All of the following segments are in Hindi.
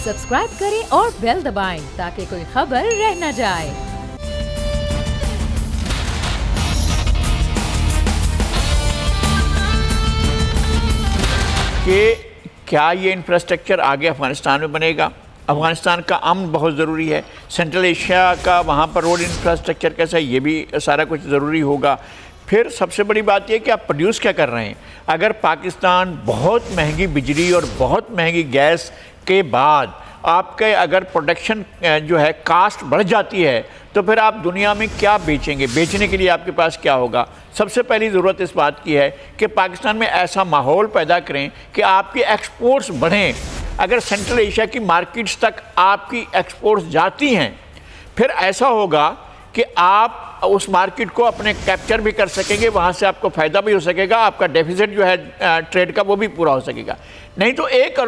सब्सक्राइब करें और बेल दबाएं ताकि कोई खबर रह न जाए। कि क्या ये इंफ्रास्ट्रक्चर आगे अफ़गानिस्तान में बनेगा? अफ़गानिस्तान का अमन बहुत ज़रूरी है। सेंट्रल एशिया का वहाँ पर रोड इंफ्रास्ट्रक्चर कैसा है, ये भी सारा कुछ ज़रूरी होगा। फिर सबसे बड़ी बात यह कि आप प्रोड्यूस क्या कर रहे हैं। अगर पाकिस्तान बहुत महंगी बिजली और बहुत महंगी गैस के बाद आपके अगर प्रोडक्शन जो है कास्ट बढ़ जाती है तो फिर आप दुनिया में क्या बेचेंगे? बेचने के लिए आपके पास क्या होगा? सबसे पहली ज़रूरत इस बात की है कि पाकिस्तान में ऐसा माहौल पैदा करें कि आपके एक्सपोर्ट्स बढ़ें। अगर सेंट्रल एशिया की मार्केट्स तक आपकी एक्सपोर्ट्स जाती हैं, फिर ऐसा होगा कि आप उस मार्केट को अपने कैप्चर भी कर सकेंगे, वहाँ से आपको फ़ायदा भी हो सकेगा, आपका डेफिसिट जो है ट्रेड का वो भी पूरा हो सकेगा। नहीं तो एक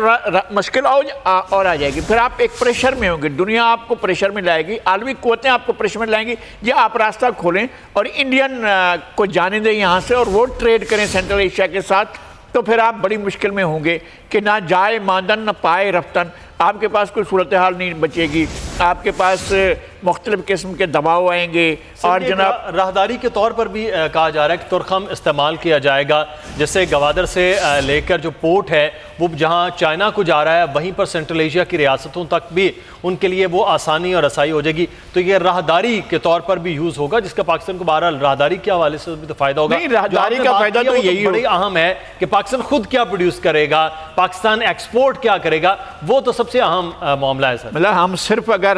मुश्किल और आ जाएगी, फिर आप एक प्रेशर में होंगे, दुनिया आपको प्रेशर में लाएगी, आलमी क़ुव्वतें आपको प्रेशर में लाएंगी। ये आप रास्ता खोलें और इंडियन को जाने दें यहाँ से और वो ट्रेड करें सेंट्रल एशिया के साथ, तो फिर आप बड़ी मुश्किल में होंगे कि ना जाए मादन न पाए रफ्तन। आपके पास कोई सूरत हाल नहीं बचेगी, आपके पास मुख्तलिफ़ किस्म के दबाव आएंगे। और जनाब राहदारी के तौर पर भी कहा जा रहा है कि तुरखम इस्तेमाल किया जाएगा, जैसे गवादर से लेकर जो पोर्ट है वो जहां चाइना को जा रहा है वहीं पर सेंट्रल एशिया की रियासतों तक भी उनके लिए वो आसानी और आसाई हो जाएगी। तो ये राहदारी के तौर पर भी यूज़ होगा, जिसका पाकिस्तान को बहरहाल राहदारी के हवाले से भी तो फ़ायदा होगा। राहदारी का फ़ायदा तो यही बड़ी अहम है कि पाकिस्तान खुद क्या प्रोड्यूस करेगा, पाकिस्तान एक्सपोर्ट क्या करेगा, वो तो सबसे अहम मामला है सर। मतलब हम सिर्फ अगर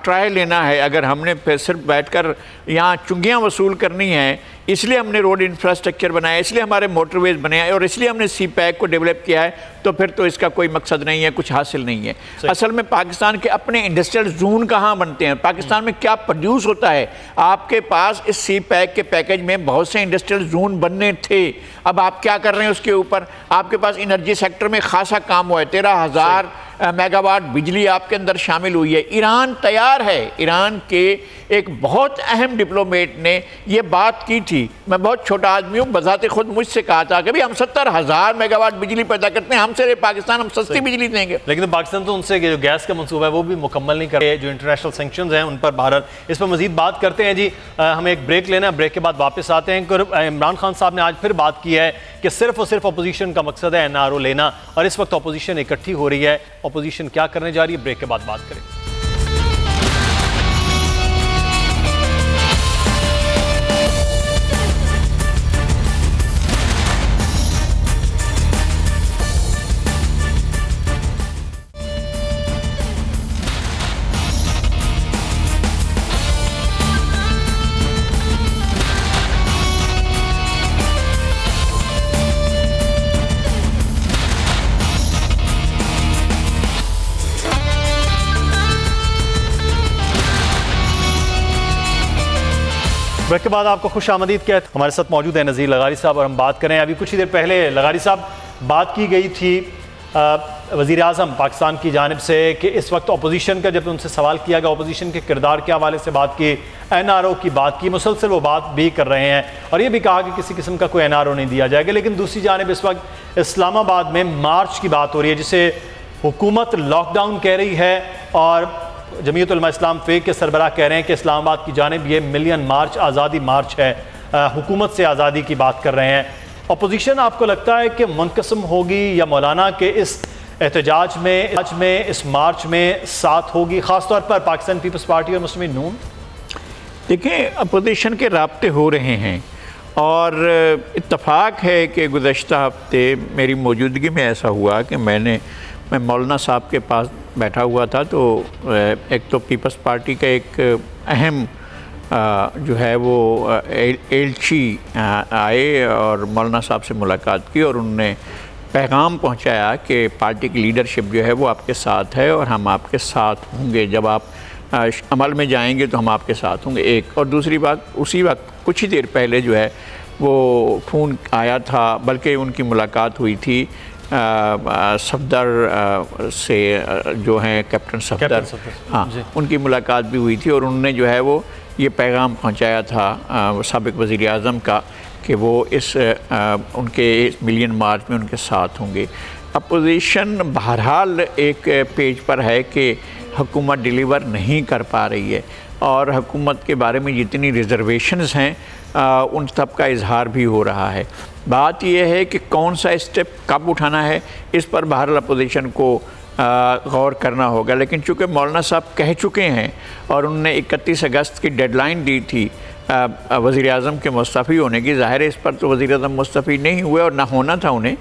ट्रायल लेना है, अगर हमने सिर्फ बैठकर यहाँ चुंगियाँ वसूल करनी है, इसलिए हमने रोड इंफ्रास्ट्रक्चर बनाया, इसलिए हमारे मोटरवेज बने हैं और इसलिए हमने सी पैक को डेवलप किया है, तो फिर तो इसका कोई मकसद नहीं है, कुछ हासिल नहीं है। असल में पाकिस्तान के अपने इंडस्ट्रियल जोन कहाँ बनते हैं, पाकिस्तान में क्या प्रोड्यूस होता है। आपके पास इस सी पैक के पैकेज में बहुत से इंडस्ट्रियल जोन बनने थे, अब आप क्या कर रहे हैं उसके ऊपर? आपके पास एनर्जी सेक्टर में खासा काम हुआ है, 13,000 मेगावाट बिजली आपके अंदर शामिल हुई है। ईरान तैयार है। ईरान के एक बहुत अहम डिप्लोमेट ने ये बात की थी, मैं बहुत छोटा आदमी हूँ, बजाते खुद मुझसे कहा था कि भाई हम 70,000 मेगावाट बिजली पैदा करते हैं, हमसे पाकिस्तान हम सस्ती बिजली देंगे। लेकिन पाकिस्तान तो उनसे जो गैस का मंसूबा है वो भी मुकम्मल नहीं कर रहे, जो इंटरनेशनल सैंक्शंस हैं उन पर भारत। इस पर मजीद बात करते हैं जी। हमें एक ब्रेक लेना है, ब्रेक के बाद वापस आते हैं। इमरान खान साहब ने आज फिर बात की है कि सिर्फ और सिर्फ अपोजिशन का मकसद है NRO लेना, और इस वक्त अपोजिशन इकट्ठी हो रही है। अपोजिशन क्या करने जा रही है, ब्रेक के बाद बात करें। ब्रेक के बाद आपको खुश आमदीद कहते। हमारे साथ मौजूद है नज़ीर लगारी साहब और हम बात करें। अभी कुछ ही देर पहले लगारी साहब बात की गई थी वज़ीर आज़म पाकिस्तान की जानिब से कि इस वक्त अपोजिशन का, जब उनसे सवाल किया गया अपोजिशन के किरदार के हवाले से बात की, NRO की बात की, मुसलसल वो बात भी कर रहे हैं और ये भी कहा कि किसी किस्म का कोई NRO नहीं दिया जाएगा। लेकिन दूसरी जानिब इस वक्त इस्लामाबाद में मार्च की बात हो रही है, जिसे हुकूमत लॉकडाउन कह रही है और जमीयत उलमा इस्लाम फ़ेक के सरबराह कह रहे हैं कि इस्लामाबाद की जानिब ये मिलियन मार्च, आज़ादी मार्च है, हुकूमत से आज़ादी की बात कर रहे हैं। अपोजिशन आपको लगता है कि मुनक़सिम होगी या मौलाना के इस एहतजाज में इस मार्च में साथ होगी, ख़ासतौर पर पाकिस्तान पीपल्स पार्टी और मुस्लिम नून? देखिए, अपोजिशन के राब्ते हो रहे हैं और इत्तफ़ाक़ है कि गुज़श्ता हफ्ते मेरी मौजूदगी में ऐसा हुआ कि मैं मौलाना साहब के पास बैठा हुआ था, तो एक तो पीपल्स पार्टी का एक अहम जो है वो एलची आए और मौलाना साहब से मुलाकात की और उन्होंने पैगाम पहुंचाया कि पार्टी की लीडरशिप जो है वो आपके साथ है और हम आपके साथ होंगे, जब आप अमल में जाएंगे तो हम आपके साथ होंगे। एक और दूसरी बात, उसी वक्त कुछ ही देर पहले जो है वो फ़ोन आया था, बल्कि उनकी मुलाकात हुई थी सफदर से, जो हैं कैप्टन सफदर, हाँ, उनकी मुलाकात भी हुई थी और उन्होंने जो है वो ये पैगाम पहुंचाया था साबिक़ वज़ीर आज़म का कि वो उनके इस मिलियन मार्च में उनके साथ होंगे। अपोजिशन बहरहाल एक पेज पर है कि हुकूमत डिलीवर नहीं कर पा रही है और हुकूमत के बारे में जितनी रिजर्वेशंस हैं उन सब का इजहार भी हो रहा है। बात यह है कि कौन सा स्टेप कब उठाना है, इस पर बहरहाल अपोजिशन को गौर करना होगा। लेकिन चूँकि मौलाना साहब कह चुके हैं और उन्होंने 31 अगस्त की डेडलाइन दी थी वज़ीर आज़म के मुस्तफ़ी होने की, ज़ाहिर है इस पर तो वज़ीर आज़म मुस्तफ़ी नहीं हुए और ना होना था उन्हें,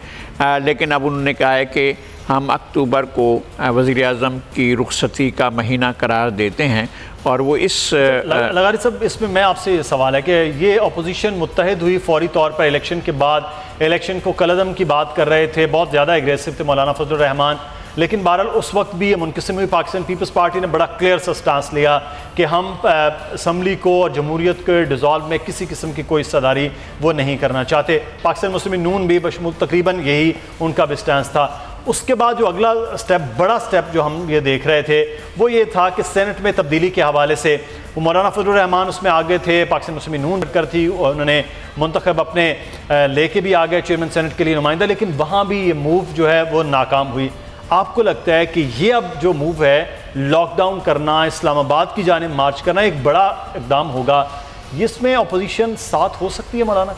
लेकिन अब उन्होंने कहा है कि हम अक्टूबर को वज़ीर आज़म की रुखसती का महीना करार देते हैं और वो इस लगारी साहब, इसमें मैं आपसे सवाल है कि ये अपोजिशन मुत्तहिद हुई फौरी तौर पर इलेक्शन के बाद, इलेक्शन को कलअदम की बात कर रहे थे, बहुत ज़्यादा एग्रेसिव थे मौलाना फजलुर रहमान, लेकिन बहरहाल उस वक्त भी मुनक़सिम हुई पाकिस्तान पीपल्स पार्टी ने बड़ा क्लियर सा स्टांस लिया कि हम असम्बली को और जमहूरियत के डिज़ोल्व में किसी किस्म की कोई हिस्सेदारी वो नहीं करना चाहते। पाकिस्तान मुस्लिम नून भी बशमूल तकरीबन यही उनका भी स्टांस था। उसके बाद जो अगला स्टेप, बड़ा स्टेप जो हम ये देख रहे थे वो ये था कि सेनेट में तब्दीली के हवाले से वो मौलाना फजलुर रहमान उसमें आगे थे, पाकिस्तान मुस्लिम नून कर थी, उन्होंने मुंतखब अपने लेके भी आ गए चेयरमैन सेनेट के लिए नुमाइंदा, लेकिन वहाँ भी ये मूव जो है वो नाकाम हुई। आपको लगता है कि ये अब जो मूव है लॉकडाउन करना, इस्लामाबाद की जानिब मार्च करना, एक बड़ा इक़दाम होगा, इसमें अपोजिशन साथ हो सकती है मौलाना?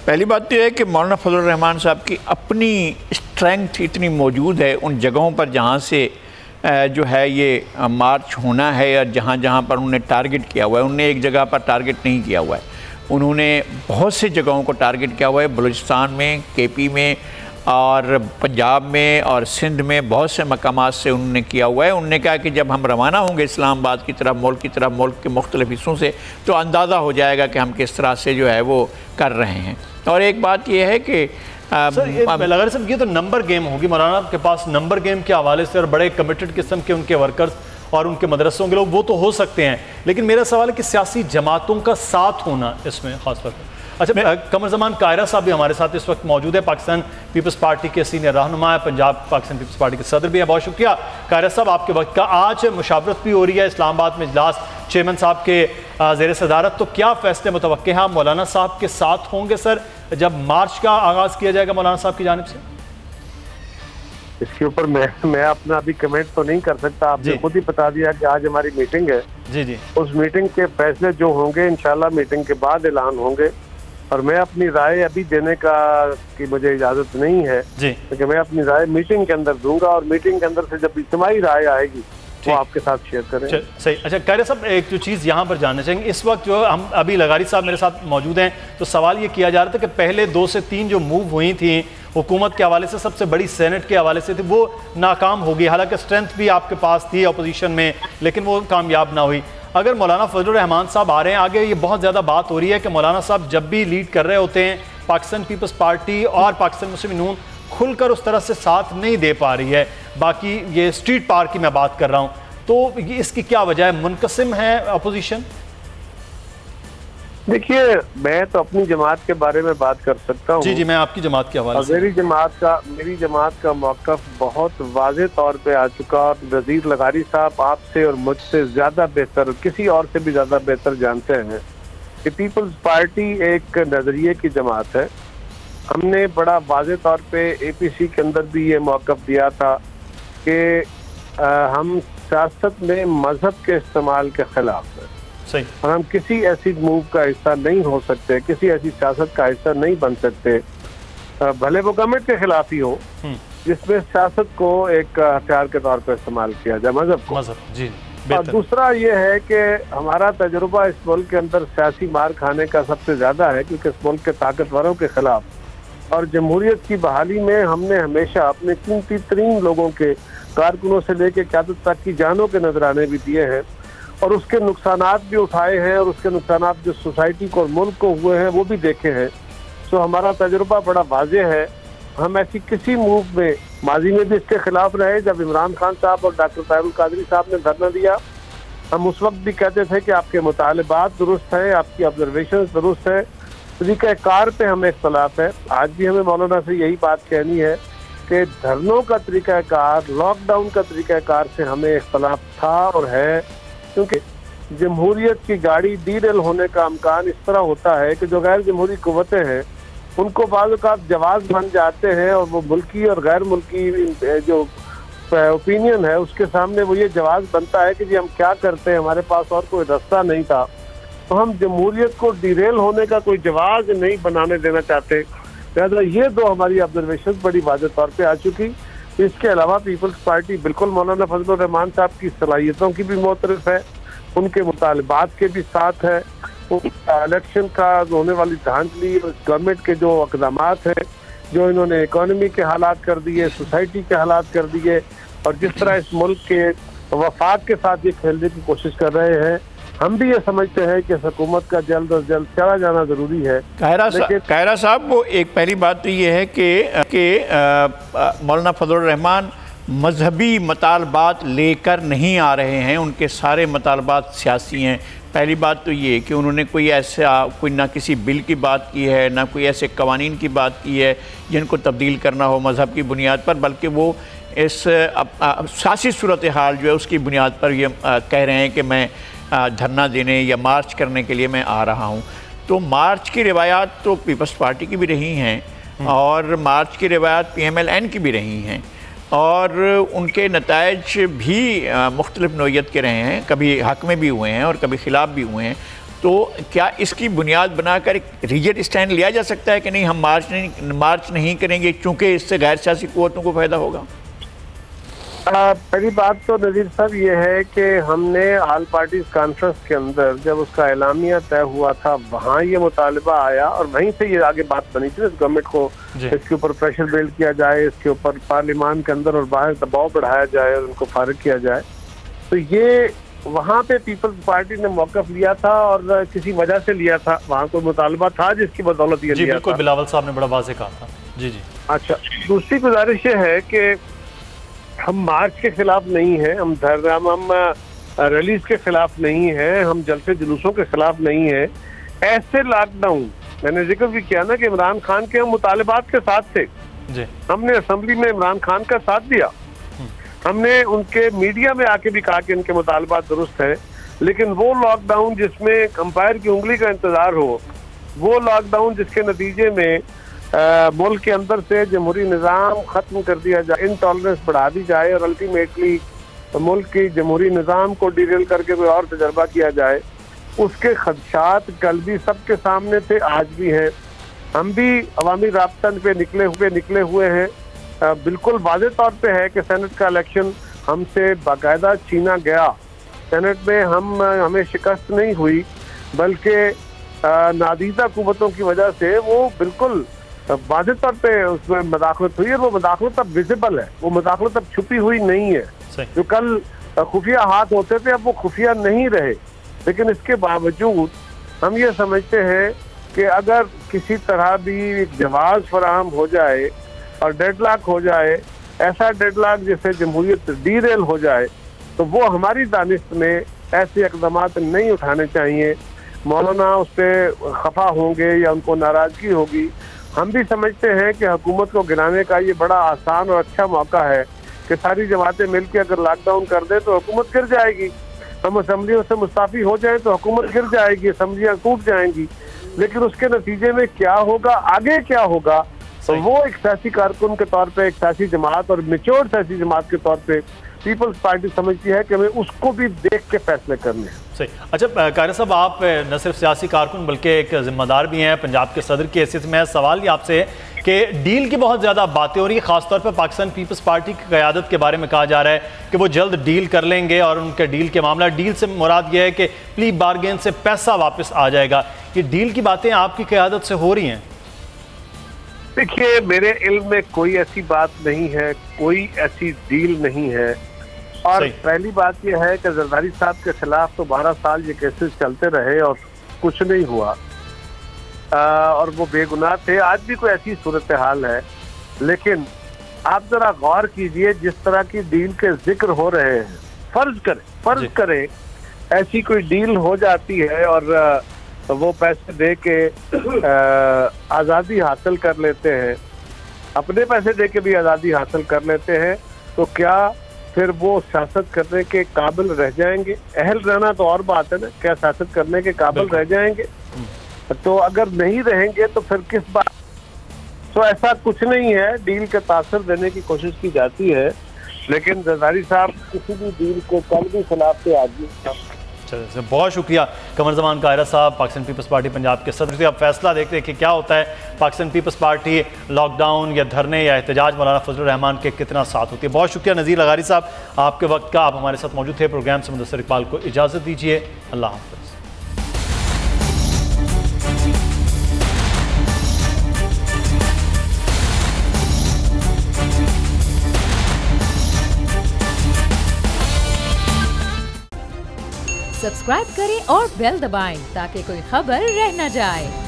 पहली बात तो यह है कि मौलाना फजलुर रहमान साहब की अपनी स्ट्रेंथ इतनी मौजूद है उन जगहों पर जहाँ से जो है ये मार्च होना है या जहाँ जहाँ पर उन्होंने टारगेट किया हुआ है। उन्होंने एक जगह पर टारगेट नहीं किया हुआ है, उन्होंने बहुत से जगहों को टारगेट किया हुआ है, बलूचिस्तान में, KP में और पंजाब में और सिंध में बहुत से मकामात से उन्होंने किया हुआ है। उन्होंने कहा कि जब हम रवाना होंगे इस्लामाबाद की तरफ, मुल्क के मुख्तलिफ हिस्सों से, तो अंदाज़ा हो जाएगा कि हम किस तरह से जो है वो कर रहे हैं। और एक बात यह है कि सर ये तो नंबर गेम होगी, मौलाना के पास नंबर गेम के हवाले से और बड़े कमिटेड किस्म के उनके वर्कर्स और उनके मदरसों के लोग वो तो हो सकते हैं, लेकिन मेरा सवाल है कि सियासी जमातों का साथ होना इसमें खास तौर पर। अच्छा, कमर ज़मान कायरा साहब भी हमारे साथ इस वक्त मौजूद है, पाकिस्तान पीपल्स पार्टी के सीनियर रहनुमा है, पंजाब पाकिस्तान पीपल्स पार्टी के सदर भी हैं। बहुत शुक्रिया कायरा साहब आपके वक्त का। आज मुशावरत भी हो रही है इस्लामाबाद में, इजलास चेयरमैन साहब के ज़ेर सदारत, तो क्या फैसले मुतवक्के हैं? मौलाना साहब के साथ होंगे सर जब मार्च का आगाज़ किया जाएगा मौलाना साहब की जानिब से? इसके ऊपर मैं अपना अभी कमेंट तो नहीं कर सकता। आपने खुद ही बता दिया कि आज हमारी मीटिंग है। जी। उस मीटिंग के फैसले जो होंगे इंशाल्लाह मीटिंग के बाद ऐलान होंगे, और मैं अपनी राय अभी देने की मुझे इजाजत नहीं है क्योंकि मैं अपनी राय मीटिंग के अंदर दूंगा और मीटिंग के अंदर से जब इज्तिमाई राय आएगी वो आपके साथ शेयर करें। सही। अच्छा कायरा साहब, एक जो चीज़ यहाँ पर जानना चाहेंगे, इस वक्त जो हम अभी लगारी साहब मेरे साथ मौजूद हैं, तो सवाल ये किया जा रहा था कि पहले 2 से 3 जो मूव हुई थी हुकूमत के हवाले से, सबसे बड़ी सेनेट के हवाले से थी, वो नाकाम हो गई। हालांकि स्ट्रेंथ भी आपके पास थी अपोजिशन में, लेकिन वो कामयाब ना हुई। अगर मौलाना फजलुर रहमान साहब आ रहे हैं आगे, ये बहुत ज़्यादा बात हो रही है कि मौलाना साहब जब भी लीड कर रहे होते हैं पाकिस्तान पीपल्स पार्टी और पाकिस्तान मुस्लिम नून खुलकर उस तरह से साथ नहीं दे पा रही है। बाकी ये स्ट्रीट पार्क की मैं बात कर रहा हूँ, तो इसकी क्या वजह है? मुनकसिम है अपोजिशन? देखिए, मैं तो अपनी जमात के बारे में बात कर सकता हूँ। जी, मैं आपकी जमात के हवाले से। मेरी जमात का मौक़िफ़ बहुत वाज़े तौर पे आ चुका, और वज़ीर लगारी साहब आपसे और मुझसे ज़्यादा बेहतर, किसी और से भी ज़्यादा बेहतर जानते हैं कि पीपल्स पार्टी एक नज़रिए की जमात है। हमने बड़ा वाज़े तौर पे APC के अंदर भी ये मौक़िफ़ दिया था कि हम सियासत में मजहब के इस्तेमाल के खिलाफ है। सही। और हम किसी ऐसी मूव का हिस्सा नहीं हो सकते, किसी ऐसी सियासत का हिस्सा नहीं बन सकते, भले वो गवर्नमेंट के खिलाफ ही हो, जिसमें सियासत को एक हथियार के तौर पर इस्तेमाल किया जाए, मजहब को। जी। और दूसरा ये है कि हमारा तजुर्बा इस मुल्क के अंदर सियासी मार खाने का सबसे ज्यादा है, क्योंकि इस मुल्क के ताकतवरों के खिलाफ और जमहूरियत की बहाली में हमने हमेशा अपने कीमती तरीन लोगों के, कारकुनों से लेकर क़यादत तक की जानों के नजराने भी दिए हैं, और उसके नुकसानात भी उठाए हैं, और उसके नुकसानात जो सोसाइटी को और मुल्क को हुए हैं वो भी देखे हैं। तो हमारा तजुर्बा बड़ा वाज़ेह है। हम ऐसी किसी मूव में, माजी में भी इसके खिलाफ रहे। जब इमरान खान साहब और डॉक्टर ताहिरुल कादरी साहब ने धरना दिया, हम उस वक्त भी कहते थे कि आपके मुतालबात दुरुस्त हैं, आपकी ऑब्जर्वेशन दुरुस्त है, तरीक़ा कार पे हमें इख्तलाफ है। आज भी हमें मौलाना से यही बात कहनी है कि धरनों का तरीक़ाकार, लॉकडाउन का तरीक़ाकार से हमें इख्तलाफ था और है, क्योंकि जमहूरियत की गाड़ी डीरेल होने का अमकान इस तरह होता है कि जो गैर जमहूरी कुव्वतें हैं उनको बाद औक़ात जवाब बन जाते हैं और वो मुल्की और गैर मुल्की जो ओपिनियन है उसके सामने वो ये जवाब बनता है कि जी हम क्या करते हैं, हमारे पास और कोई रास्ता नहीं था। तो हम जमहूरियत को डिरेल होने का कोई जवाब नहीं बनाने देना चाहते। लिहाजा ये दो हमारी ऑब्जर्वेशन बड़ी वाज़ेह तौर पे आ चुकी। इसके अलावा पीपल्स पार्टी बिल्कुल मौलाना फजलुर रहमान साहब की सलाहियतों की भी मोतरफ है, उनके मुतालबात के भी साथ है, इलेक्शन का होने वाली धांधली और गवर्नमेंट के जो इक़दामात हैं, जो इन्होंने इकोनॉमी के हालात कर दिए, सोसाइटी के हालात कर दिए, और जिस तरह इस मुल्क के वफाक के साथ ये खेलने की कोशिश कर रहे हैं, हम भी ये समझते हैं कि हुकूमत का जल्द अज जल्द चला जाना ज़रूरी है। कायरा साहब, वो एक पहली बात तो ये है कि मौलाना फजलुर रहमान मजहबी मतालबात लेकर नहीं आ रहे हैं, उनके सारे मतालबात सियासी हैं। पहली बात तो ये कि उन्होंने कोई ना किसी बिल की बात की है, ना कोई ऐसे कवानीन की बात की है जिनको तब्दील करना हो मज़हब की बुनियाद पर, बल्कि वो इस सियासी सूरत हाल जो है उसकी बुनियाद पर ये कह रहे हैं कि मैं धरना देने या मार्च करने के लिए मैं आ रहा हूँ। तो मार्च की रिवायात तो पीपल्स पार्टी की भी रही हैं और मार्च की रिवायात PMLN की भी रही हैं, और उनके नताइज भी मुख्तलिफ नौइयत के रहे हैं, कभी हक़ में भी हुए हैं और कभी ख़िलाफ़ भी हुए हैं। तो क्या इसकी बुनियाद बनाकर एक रिजिड स्टैंड लिया जा सकता है कि नहीं, हम मार्च नहीं करेंगे चूँकि इससे गैर सियासी क़ुव्वतों को फ़ायदा होगा? पहली बात तो नज़ीर साहब ये है कि हमने ऑल पार्टीज कॉन्फ्रेंस के अंदर जब उसका एलामिया तय हुआ था वहाँ ये मुतालबा आया और वहीं से ये आगे बात बनी थी गवर्नमेंट को इसके ऊपर प्रेशर बिल्ड किया जाए, इसके ऊपर पार्लियामान के अंदर और बाहर दबाव बढ़ाया जाए और उनको फारिग किया जाए। तो ये वहाँ पे पीपल्स पार्टी ने मौक़िफ़ लिया था और किसी वजह से लिया था, वहाँ कोई मुतालबा था जिसकी बदौलत ये लिया था। बिलावल साहब ने बड़ा वाज़ेह कहा था। जी। अच्छा, दूसरी गुजारिश ये है कि हम मार्च के खिलाफ नहीं हैं, हम रैलीज के खिलाफ नहीं हैं, हम जलसे जुलूसों के खिलाफ नहीं हैं। ऐसे लॉकडाउन मैंने जिक्र भी किया ना कि इमरान खान के हम मुतालबात के साथ थे जी। हमने असम्बली में इमरान खान का साथ दिया, हमने उनके मीडिया में आके भी कहा कि इनके मुतालबात दुरुस्त है, लेकिन वो लॉकडाउन जिसमें अंपायर की उंगली का इंतजार हो, वो लॉकडाउन जिसके नतीजे में मुल्क के अंदर से जमहूरी निज़ाम ख़त्म कर दिया जाए, इनटॉलरेंस बढ़ा दी जाए और अल्टीमेटली मुल्क की जमहूरी निज़ाम को डिरेल करके कोई और तजर्बा किया जाए, उसके खदशात कल भी सबके सामने थे, आज भी हैं। हम भी अवामी राब्ता पे निकले हुए हैं। बिल्कुल वाज़ेह तौर पे है कि सेनेट का इलेक्शन हमसे बाकायदा छीना गया। सेनेट में हमें शिकस्त नहीं हुई, बल्कि नादीदा कुव्वतों की वजह से वो बिल्कुल वाज़ेह तौर पे उसमें मदाखलत हुई है। वो मदाखलत अब विजिबल है, वो मदाखलत अब छुपी हुई नहीं है। जो कल खुफिया हाथ होते थे अब वो खुफिया नहीं रहे, लेकिन इसके बावजूद हम ये समझते हैं कि अगर किसी तरह भी जवाब फराहम हो जाए और डेडलॉक हो जाए, ऐसा डेडलॉक जिससे जमहूरियत डीरेल हो जाए, तो वो हमारी दानिश में ऐसे इक़दामात नहीं उठाने चाहिए। मौलाना उस पर खफा होंगे या उनको नाराज़गी होगी। हम भी समझते हैं कि हुकूमत को गिराने का ये बड़ा आसान और अच्छा मौका है कि सारी जमातें मिलकर अगर लॉकडाउन कर दें तो हुकूमत गिर जाएगी। हम असम्बलियों से मुस्ताफ़ी हो जाएं तो हुकूमत गिर जाएगी, असम्बलियाँ टूट जाएंगी। लेकिन उसके नतीजे में क्या होगा, आगे क्या होगा, तो वो एक सियासी कारकुन के तौर पे, एक सियासी जमात और मेच्योर सियासी जमात के तौर पे पीपल्स पार्टी समझती है कि हमें उसको भी देख के फैसले करने हैं। सही। अच्छा कायरा साहब, आप न सिर्फ सियासी कारकुन बल्कि एक जिम्मेदार भी हैं पंजाब के सदर की हैसियत में। सवाल ये आपसे है कि डील की बहुत ज़्यादा बातें हो रही है, ख़ासतौर पर पाकिस्तान पीपल्स पार्टी की क़यादत के बारे में कहा जा रहा है कि वो जल्द डील कर लेंगे और उनके डील के मामला, डील से मुराद ये है कि प्ली बारगेन से पैसा वापस आ जाएगा। ये डील की बातें आपकी क़यादत से हो रही हैं? देखिए, मेरे इल्म में कोई ऐसी बात नहीं है, कोई ऐसी डील नहीं है। और पहली बात यह है कि जरदारी साहब के खिलाफ तो 12 साल ये केसेस चलते रहे और कुछ नहीं हुआ, और वो बेगुनाह थे। आज भी कोई ऐसी सूरत हाल है, लेकिन आप जरा गौर कीजिए जिस तरह की डील के जिक्र हो रहे हैं। फर्ज करें ऐसी कोई डील हो जाती है और वो पैसे दे के आज़ादी हासिल कर लेते हैं, अपने पैसे दे के भी आज़ादी हासिल कर लेते हैं, तो क्या फिर वो सियासत करने के काबिल रह जाएंगे? अहल रहना तो और बात है ना, क्या सियासत करने के काबिल रह जाएंगे? तो अगर नहीं रहेंगे तो फिर किस बात तो ऐसा कुछ नहीं है, डील का तासर देने की कोशिश की जाती है, लेकिन जरदारी साहब किसी भी डील को कल भी खिलाफ थे, आज भी। बहुत शुक्रिया कमर जमान कायरा साहब, पाकिस्तान पीपल्स पार्टी पंजाब के सदर थे। अब फैसला देखते हैं कि क्या होता है। पाकिस्तान पीपल्स पार्टी लॉकडाउन या धरने या एहतजाज मौलाना फजलुर रहमान के कितना साथ होती है। बहुत शुक्रिया नज़ीर लगारी साहब आपके वक्त का, आप हमारे साथ मौजूद थे। प्रोग्राम से मुदस्सिर इकबाल को इजाज़त दीजिए। अल्लाह हाफ़िज़। सब्सक्राइब करें और बेल दबाएं ताकि कोई खबर रह न जाए।